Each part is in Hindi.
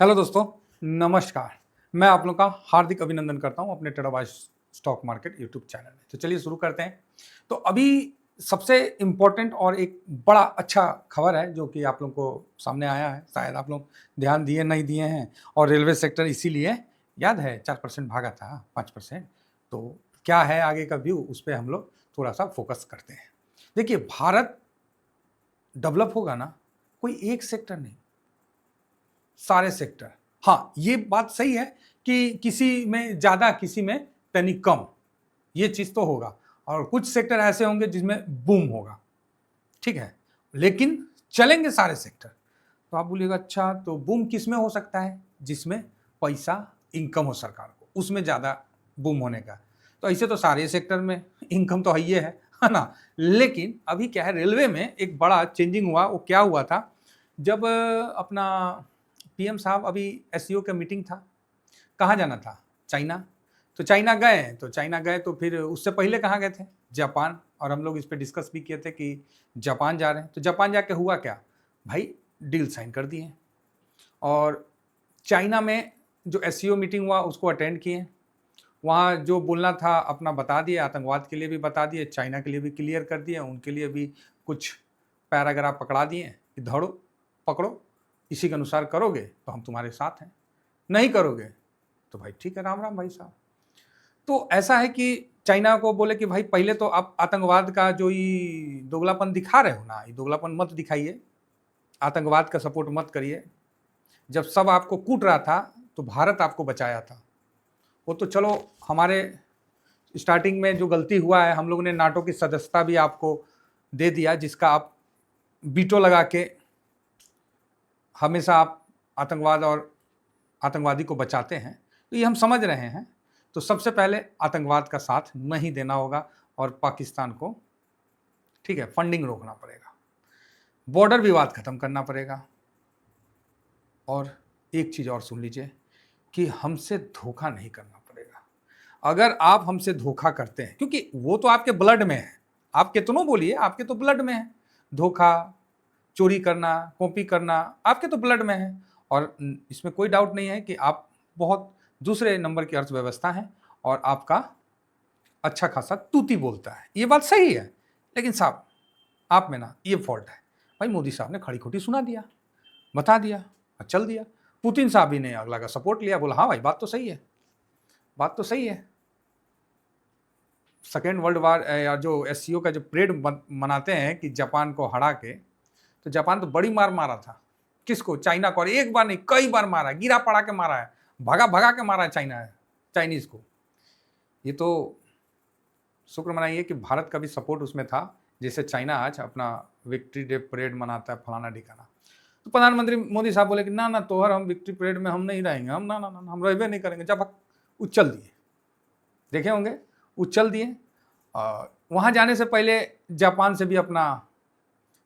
हेलो दोस्तों, नमस्कार। मैं आप लोग का हार्दिक अभिनंदन करता हूं अपने टेराबाज स्टॉक मार्केट यूट्यूब चैनल में। तो चलिए शुरू करते हैं। तो अभी सबसे इम्पोर्टेंट और एक बड़ा अच्छा खबर है जो कि आप लोगों को सामने आया है, शायद आप लोग ध्यान दिए नहीं दिए हैं। और रेलवे सेक्टर इसीलिए याद है 4% भागा था, 5%। तो क्या है आगे का व्यू, उस पर हम लोग थोड़ा सा फोकस करते हैं। देखिए, भारत डेवलप होगा ना, कोई एक सेक्टर नहीं, सारे सेक्टर। हाँ, ये बात सही है कि किसी में ज़्यादा, किसी में तनिक कम, ये चीज़ तो होगा। और कुछ सेक्टर ऐसे होंगे जिसमें बूम होगा, ठीक है, लेकिन चलेंगे सारे सेक्टर। तो आप बोलिएगा अच्छा, तो बूम किस में हो सकता है? जिसमें पैसा इनकम हो सरकार को, उसमें ज़्यादा बूम होने का। तो ऐसे तो सारे सेक्टर में इनकम तो है ना। लेकिन अभी क्या है, रेलवे में एक बड़ा चेंजिंग हुआ। वो क्या हुआ था, जब अपना पीएम साहब अभी एससीओ का मीटिंग था, कहाँ जाना था? चाइना। तो चाइना गए तो फिर उससे पहले कहाँ गए थे? जापान। और हम लोग इस पे डिस्कस भी किए थे कि जापान जा रहे हैं। तो जापान जाके हुआ क्या भाई, डील साइन कर दिए। और चाइना में जो एससीओ मीटिंग हुआ उसको अटेंड किए। वहाँ जो बोलना था अपना बता दिए, आतंकवाद के लिए भी बता दिए, चाइना के लिए भी क्लियर कर दिए, उनके लिए भी कुछ पैराग्राफ पकड़ा दिए कि धड़ो पकड़ो, इसी के अनुसार करोगे तो हम तुम्हारे साथ हैं, नहीं करोगे तो भाई ठीक है, राम राम भाई साहब। तो ऐसा है कि चाइना को बोले कि भाई पहले तो आप आतंकवाद का जो ये दोगलापन दिखा रहे हो ना, ये दोगलापन मत दिखाइए, आतंकवाद का सपोर्ट मत करिए। जब सब आपको कूट रहा था तो भारत आपको बचाया था। वो तो चलो, हमारे स्टार्टिंग में जो गलती हुआ है, हम लोगों ने नाटो की सदस्यता भी आपको दे दिया, जिसका आप बीटो लगा के हमेशा आप आतंकवाद और आतंकवादी को बचाते हैं। तो ये हम समझ रहे हैं। तो सबसे पहले आतंकवाद का साथ नहीं देना होगा और पाकिस्तान को, ठीक है, फंडिंग रोकना पड़ेगा, बॉर्डर विवाद खत्म करना पड़ेगा। और एक चीज़ और सुन लीजिए कि हमसे धोखा नहीं करना पड़ेगा। अगर आप हमसे धोखा करते हैं, क्योंकि वो तो आपके ब्लड में है, आप कितनों बोलिए, आपके तो ब्लड में है। धोखा, चोरी करना, कॉपी करना आपके तो ब्लड में है। और इसमें कोई डाउट नहीं है कि आप बहुत दूसरे नंबर की अर्थव्यवस्था है और आपका अच्छा खासा तूती बोलता है, ये बात सही है। लेकिन साहब, आप में ना ये फॉल्ट है। भाई मोदी साहब ने खड़ी खोटी सुना दिया, बता दिया और चल दिया। पुतिन साहब भी ने अगला का सपोर्ट लिया, बोला हाँ भाई बात तो सही है, बात तो सही है। सेकेंड वर्ल्ड वार या जो एससीओ का जो परेड मनाते हैं कि जापान को हरा के, तो जापान तो बड़ी मार मारा था। किसको? चाइना को। और एक बार नहीं, कई बार मारा, गिरा पड़ा के मारा है, भगा भगा के मारा है चाइनीज को। ये तो शुक्र मनाइए कि भारत का भी सपोर्ट उसमें था। जैसे चाइना आज अपना विक्ट्री डे परेड मनाता है, फलाना ढिकाना। तो प्रधानमंत्री मोदी साहब बोले कि ना ना तोहर, हम विक्ट्री परेड में हम नहीं रहेंगे, हम ना ना ना हम रहबे नहीं करेंगे। जब उछल दिए, देखे होंगे, उछल दिए। वहाँ जाने से पहले जापान से भी अपना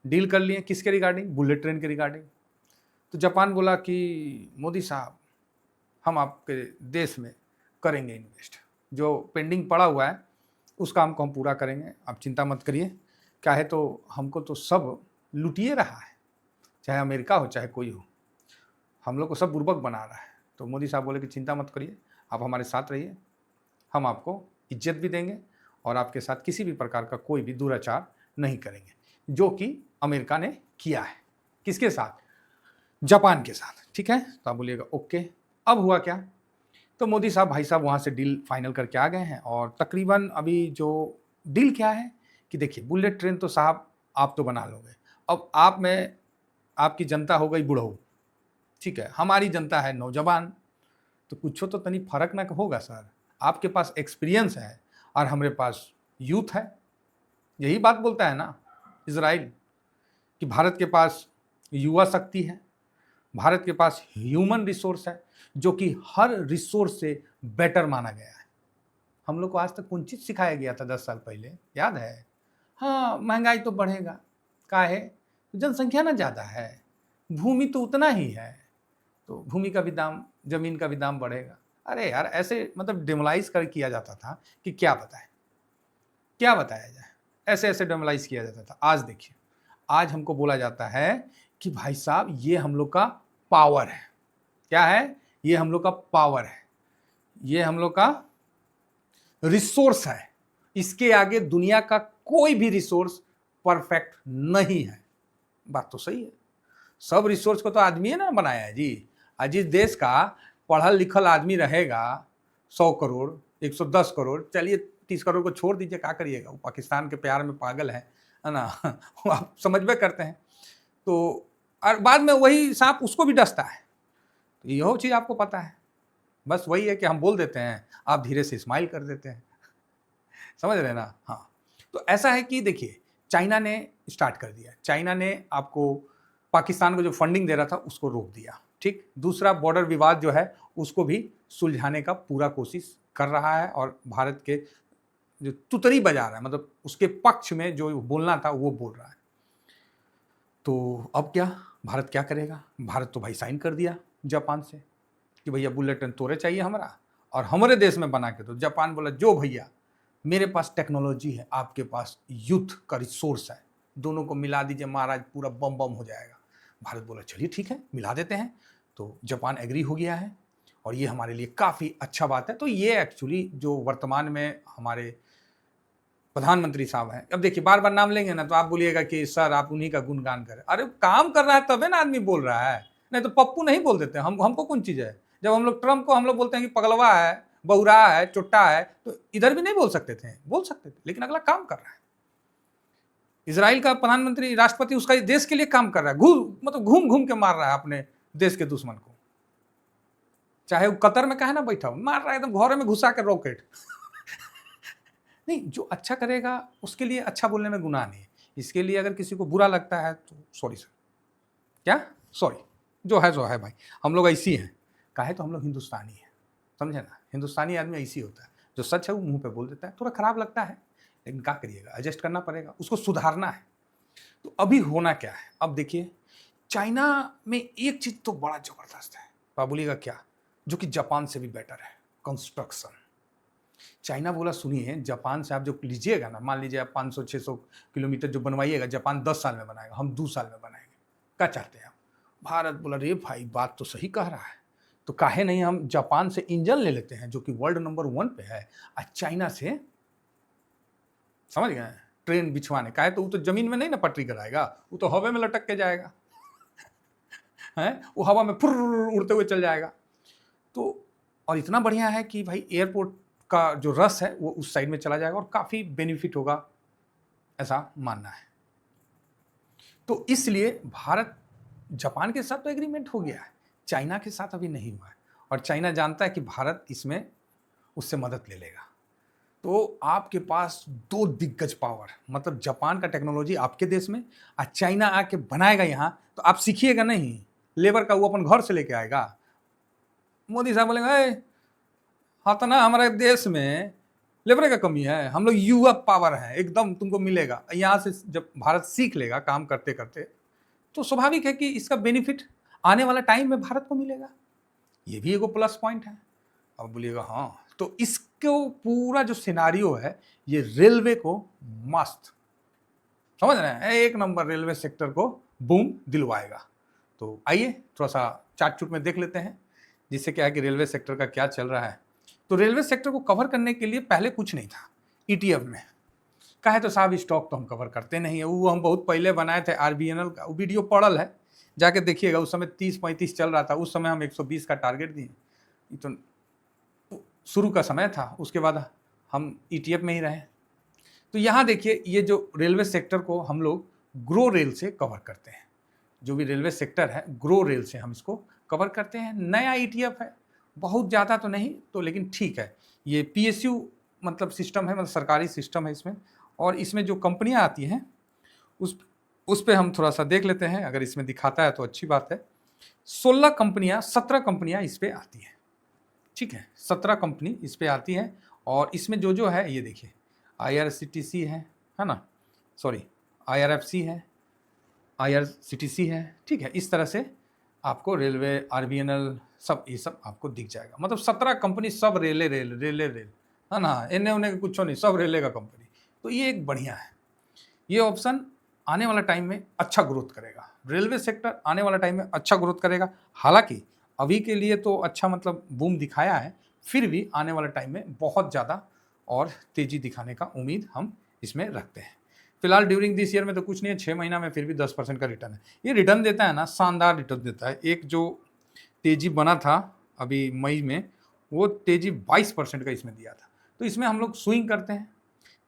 डील कर लिए। किसके रिगार्डिंग? बुलेट ट्रेन के रिगार्डिंग। तो जापान बोला कि मोदी साहब, हम आपके देश में करेंगे इन्वेस्ट, जो पेंडिंग पड़ा हुआ है उस काम को हम पूरा करेंगे, आप चिंता मत करिए। क्या है, तो हमको तो सब लुटिए रहा है, चाहे अमेरिका हो चाहे कोई हो, हम लोग को सब बुर्बक बना रहा है। तो मोदी साहब बोले कि चिंता मत करिए, आप हमारे साथ रहिए, हम आपको इज्जत भी देंगे और आपके साथ किसी भी प्रकार का कोई भी दुराचार नहीं करेंगे, जो कि अमेरिका ने किया है। किसके साथ? जापान के साथ। ठीक है, तो आप बोलिएगा ओके। अब हुआ क्या? तो मोदी साहब, भाई साहब वहाँ से डील फाइनल करके आ गए हैं। और तकरीबन अभी जो डील क्या है कि देखिए, बुलेट ट्रेन तो साहब आप तो बना लोगे, अब आप में आपकी जनता हो गई बुढ़ऊ, ठीक है, हमारी जनता है नौजवान, तो कुछ तो तनी फर्क ना होगा सर। आपके पास एक्सपीरियंस है और हमारे पास यूथ है। यही बात बोलता है ना इजराइल, कि भारत के पास युवा शक्ति है, भारत के पास ह्यूमन रिसोर्स है, जो कि हर रिसोर्स से बेटर माना गया है। हम लोग को आज तक कौन चीज़ सिखाया गया था 10 साल पहले, याद है? हाँ, महंगाई तो बढ़ेगा, काहे? जनसंख्या ना ज़्यादा है, भूमि तो उतना ही है, तो भूमि का भी दाम, जमीन का भी दाम बढ़ेगा। अरे यार, ऐसे मतलब डिमोलाइज कर किया जाता था कि क्या बताएं, क्या बताया जाए, ऐसे ऐसे डिमोलाइज किया जाता था। आज देखिए, आज हमको बोला जाता है कि भाई साहब ये हम लोग का पावर है, क्या है? ये हम लोग का पावर है, ये हम लोग का रिसोर्स है। इसके आगे दुनिया का कोई भी रिसोर्स परफेक्ट नहीं है। बात तो सही है। सब रिसोर्स को तो आदमी है ना बनाया है जी। आज जिस देश का पढ़ा लिखल आदमी रहेगा 100 करोड़, 110 करोड़, चलिए 30 करोड़ को छोड़ दीजिए, क्या करिएगा, वो पाकिस्तान के प्यार में पागल है ना। वो आप समझ में करते हैं। तो और बाद में वही सांप उसको भी डसता है। तो यह चीज़ आपको पता है। बस वही है कि हम बोल देते हैं, आप धीरे से स्माइल कर देते हैं। समझ रहे हैं ना? हाँ। तो ऐसा है कि देखिए, चाइना ने स्टार्ट कर दिया। चाइना ने आपको पाकिस्तान को जो फंडिंग दे रहा था उसको रोक दिया। ठीक। दूसरा, बॉर्डर विवाद जो है उसको भी सुलझाने का पूरा कोशिश कर रहा है और भारत के जो तुतरी बजा रहा है, मतलब उसके पक्ष में जो बोलना था वो बोल रहा है। तो अब क्या, भारत क्या करेगा? भारत तो भाई साइन कर दिया जापान से कि भैया बुलेटिन तोड़े चाहिए हमारा और हमारे देश में बना के। तो जापान बोला, जो भैया मेरे पास टेक्नोलॉजी है, आपके पास युद्ध का रिसोर्स है, दोनों को मिला दीजिए महाराज, पूरा बम बम हो जाएगा। भारत बोला चलिए ठीक है, मिला देते हैं। तो जापान एग्री हो गया है और ये हमारे लिए काफ़ी अच्छा बात है। तो ये एक्चुअली जो वर्तमान में हमारे प्रधानमंत्री साहब हैं, अब देखिए बार बार नाम लेंगे ना तो आप बोलिएगा कि सर आप उन्हीं का गुणगान करें। अरे काम कर रहा है तबे ना आदमी बोल रहा है, नहीं तो पप्पू नहीं बोल देते। हमको कौन चीज़ है? जब हम लोग ट्रम्प को हम लोग बोलते हैं कि पगलवा है, बहुरा है, चुट्टा है, तो इधर भी नहीं बोल सकते थे? बोल सकते थे, लेकिन अगला काम कर रहा है। इजराइल का प्रधानमंत्री, राष्ट्रपति उसका देश के लिए काम कर रहा है, मतलब घूम घूम के मार रहा है अपने देश के दुश्मन को। चाहे वो कतर में कहे ना बैठा हो, मार रहा है एकदम घोड़े में घुसा के रॉकेट। नहीं, जो अच्छा करेगा उसके लिए अच्छा बोलने में गुनाह नहीं है। इसके लिए अगर किसी को बुरा लगता है तो सॉरी सर, क्या सॉरी, जो है सो है भाई, हम लोग ऐसी हैं। काहे तो हम लोग हिंदुस्तानी हैं, समझे ना? हिंदुस्तानी आदमी ऐसी होता है, जो सच है वो मुंह पे बोल देता है। थोड़ा खराब लगता है लेकिन क्या करिएगा, एडजस्ट करना पड़ेगा, उसको सुधारना है। तो अभी होना क्या है, अब देखिए चाइना में एक चीज़ तो बड़ा ज़बरदस्त है, आप बोलिएगा क्या? जो कि जापान से भी बेटर है, कंस्ट्रक्शन। चाइना बोला सुनिए, जापान से आप जो लीजिएगा ना, मान लीजिए आप 500-600 किलोमीटर जो बनवाइएगा, जापान 10 साल में बनाएगा, हम 2 साल में बनाएंगे। क्या चाहते हैं आप? भारत बोला रे भाई बात तो सही कह रहा है, तो काहे नहीं हम जापान से इंजन ले लेते हैं जो कि वर्ल्ड नंबर 1 पे है, और चाइना से, समझ गए, ट्रेन बिछवाने का है। तो वो तो जमीन में नहीं ना पटरी कराएगा, वो तो हवा में लटक के जाएगा। है, वो हवा में फुर उड़ते हुए चल जाएगा। तो और इतना बढ़िया है कि भाई एयरपोर्ट का जो रस है वो उस साइड में चला जाएगा और काफ़ी बेनिफिट होगा, ऐसा मानना है। तो इसलिए भारत, जापान के साथ तो एग्रीमेंट हो गया है, चाइना के साथ अभी नहीं हुआ है। और चाइना जानता है कि भारत इसमें उससे मदद ले लेगा। तो आपके पास 2 दिग्गज पावर, मतलब जापान का टेक्नोलॉजी आपके देश में और चाइना आके बनाएगा यहाँ, तो आप सीखिएगा नहीं, लेबर का वो अपन घर से लेके आएगा। मोदी साहब बोलेंगे हाँ तो ना हमारे देश में लेबर का कमी है, हम लोग युवा पावर है, एकदम तुमको मिलेगा। यहाँ से जब भारत सीख लेगा काम करते करते, तो स्वाभाविक है कि इसका बेनिफिट आने वाला टाइम में भारत को मिलेगा। ये भी एगो प्लस पॉइंट है। अब बोलिएगा हाँ, तो इसको पूरा जो सिनारियो है ये रेलवे को मस्त, समझ रहे हैं, एक नंबर रेलवे सेक्टर को बूम दिलवाएगा। तो आइए थोड़ा सा चार्ट चुट में देख लेते हैं, जिससे क्या है कि रेलवे सेक्टर का क्या चल रहा है। तो रेलवे सेक्टर को कवर करने के लिए पहले कुछ नहीं था ईटीएफ में। कहे तो साहब स्टॉक तो हम कवर करते नहीं है, वो हम बहुत पहले बनाए थे आरबीएनएल का, वो वीडियो पड़ल है, जाके देखिएगा। उस समय 30-35 चल रहा था, उस समय हम 120 का टारगेट दिए। तो शुरू का समय था, उसके बाद हम ईटीएफ में ही रहे। तो यहाँ देखिए, ये जो रेलवे सेक्टर को हम लोग ग्रो रेल से कवर करते हैं। जो भी रेलवे सेक्टर है, ग्रो रेल से हम इसको कवर करते हैं। नया ईटीएफ है, बहुत ज़्यादा तो नहीं तो, लेकिन ठीक है। ये पीएसयू मतलब सिस्टम है, मतलब सरकारी सिस्टम है इसमें। और इसमें जो कंपनियां आती हैं उस पे हम थोड़ा सा देख लेते हैं। अगर इसमें दिखाता है तो अच्छी बात है। 17 कंपनियां इस पे आती हैं, ठीक है, 17 कंपनी इस पे आती हैं। और इसमें जो है ये देखिए, IRCTC है ना, सॉरी IRFC है, IRCTC है, ठीक है। इस तरह से आपको रेलवे, आरबीएनएल, सब ये सब आपको दिख जाएगा। मतलब 17 कंपनी, सब रेले है ना, इन्हें उन्हें कुछ नहीं, सब रेले का कंपनी। तो ये एक बढ़िया है। ये ऑप्शन आने वाला टाइम में अच्छा ग्रोथ करेगा, रेलवे सेक्टर आने वाला टाइम में अच्छा ग्रोथ करेगा। हालांकि अभी के लिए तो अच्छा मतलब बूम दिखाया है, फिर भी आने वाले टाइम में बहुत ज़्यादा और तेज़ी दिखाने का उम्मीद हम इसमें रखते हैं। फिलहाल ड्यूरिंग दिस ईयर में तो कुछ नहीं है, 6 महीना में फिर भी 10% का रिटर्न है। ये रिटर्न देता है ना, शानदार रिटर्न देता है। एक जो तेज़ी बना था अभी मई में, वो तेज़ी 22% का इसमें दिया था। तो इसमें हम लोग स्विंग करते हैं,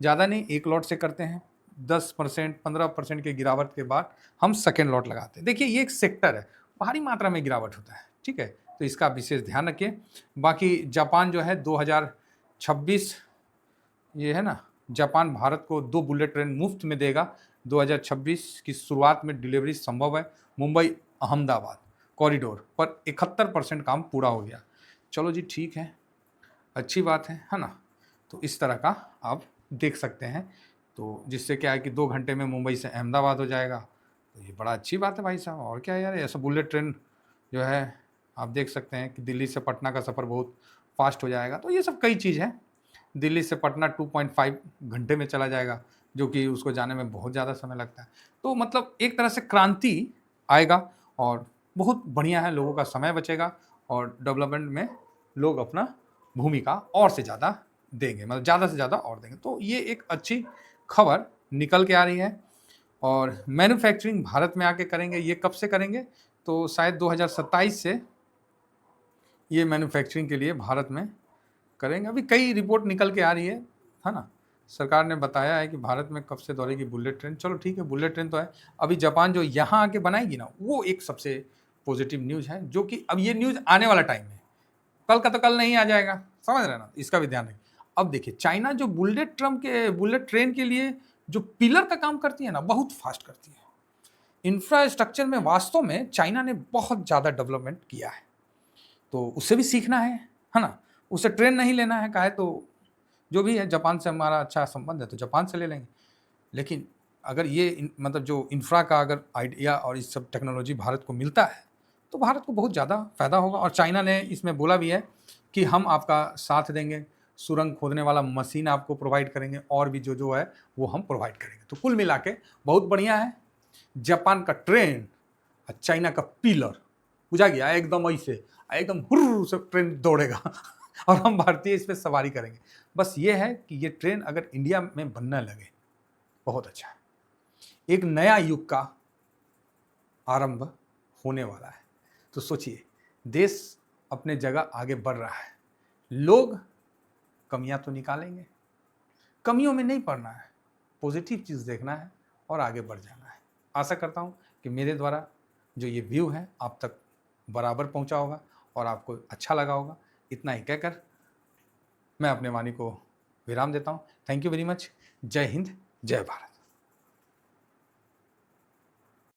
ज़्यादा नहीं, एक लॉट से करते हैं। 10% 15% की गिरावट के बाद हम सेकेंड लॉट लगाते हैं। देखिए ये एक सेक्टर है, भारी मात्रा में गिरावट होता है, ठीक है, तो इसका विशेष ध्यान रखिए। बाकी जापान जो है 2026, ये है ना, जापान भारत को 2 बुलेट ट्रेन मुफ्त में देगा। 2026 की शुरुआत में डिलीवरी संभव है। मुंबई अहमदाबाद कॉरिडोर पर 71% काम पूरा हो गया। चलो जी ठीक है, अच्छी बात है ना। तो इस तरह का आप देख सकते हैं, तो जिससे क्या है कि 2 घंटे में मुंबई से अहमदाबाद हो जाएगा। तो ये बड़ा अच्छी बात है भाई साहब, और क्या यार, ऐसा बुलेट ट्रेन जो है आप देख सकते हैं कि दिल्ली से पटना का सफ़र बहुत फास्ट हो जाएगा। तो ये सब कई चीज़ है। दिल्ली से पटना 2.5 घंटे में चला जाएगा, जो कि उसको जाने में बहुत ज़्यादा समय लगता है। तो मतलब एक तरह से क्रांति आएगा और बहुत बढ़िया है, लोगों का समय बचेगा और डेवलपमेंट में लोग अपना भूमिका और से ज़्यादा देंगे, मतलब ज़्यादा से ज़्यादा और देंगे। तो ये एक अच्छी खबर निकल के आ रही है। और मैन्युफैक्चरिंग भारत में आके करेंगे, ये कब से करेंगे? तो शायद 2027 से ये मैन्युफैक्चरिंग के लिए भारत में करेंगे। अभी कई रिपोर्ट निकल के आ रही है ना। सरकार ने बताया है कि भारत में कब से दौड़ेगी बुलेट ट्रेन। चलो ठीक है, बुलेट ट्रेन तो है। अभी जापान जो यहाँ आके बनाएगी ना, वो एक सबसे पॉजिटिव न्यूज़ है, जो कि अब ये न्यूज़ आने वाला टाइम है, कल का तो कल नहीं आ जाएगा, समझ रहे ना, इसका भी ध्यान रखिए। अब देखिए चाइना जो बुलेट ट्रेन के लिए जो पिलर का काम करती है ना, बहुत फास्ट करती है। इंफ्रास्ट्रक्चर में वास्तव में चाइना ने बहुत ज़्यादा डेवलपमेंट किया है, तो उससे भी सीखना है ना। उसे ट्रेन नहीं लेना है, काहे तो जो भी है, जापान से हमारा अच्छा संबंध है तो जापान से ले लेंगे। लेकिन अगर ये मतलब जो इंफ्रा का अगर आइडिया और इस सब टेक्नोलॉजी भारत को मिलता है, तो भारत को बहुत ज़्यादा फ़ायदा होगा। और चाइना ने इसमें बोला भी है कि हम आपका साथ देंगे, सुरंग खोदने वाला मशीन आपको प्रोवाइड करेंगे, और भी जो है वो हम प्रोवाइड करेंगे। तो कुल मिला के बहुत बढ़िया है। जापान का ट्रेन और चाइना का पिलर, बुझा गया एकदम, ऐसे एकदम हुर्र से ट्रेन दौड़ेगा और हम भारतीय इस पर सवारी करेंगे। बस ये है कि ये ट्रेन अगर इंडिया में बनने लगे, बहुत अच्छा है। एक नया युग का आरंभ होने वाला है। तो सोचिए, देश अपने जगह आगे बढ़ रहा है, लोग कमियां तो निकालेंगे, कमियों में नहीं पड़ना है, पॉजिटिव चीज़ देखना है और आगे बढ़ जाना है। आशा करता हूँ कि मेरे द्वारा जो ये व्यू है आप तक बराबर पहुँचा होगा और आपको अच्छा लगा होगा। इतना ही कहकर मैं अपने वाणी को विराम देता हूँ। Thank you very much. जय हिंद, जय भारत।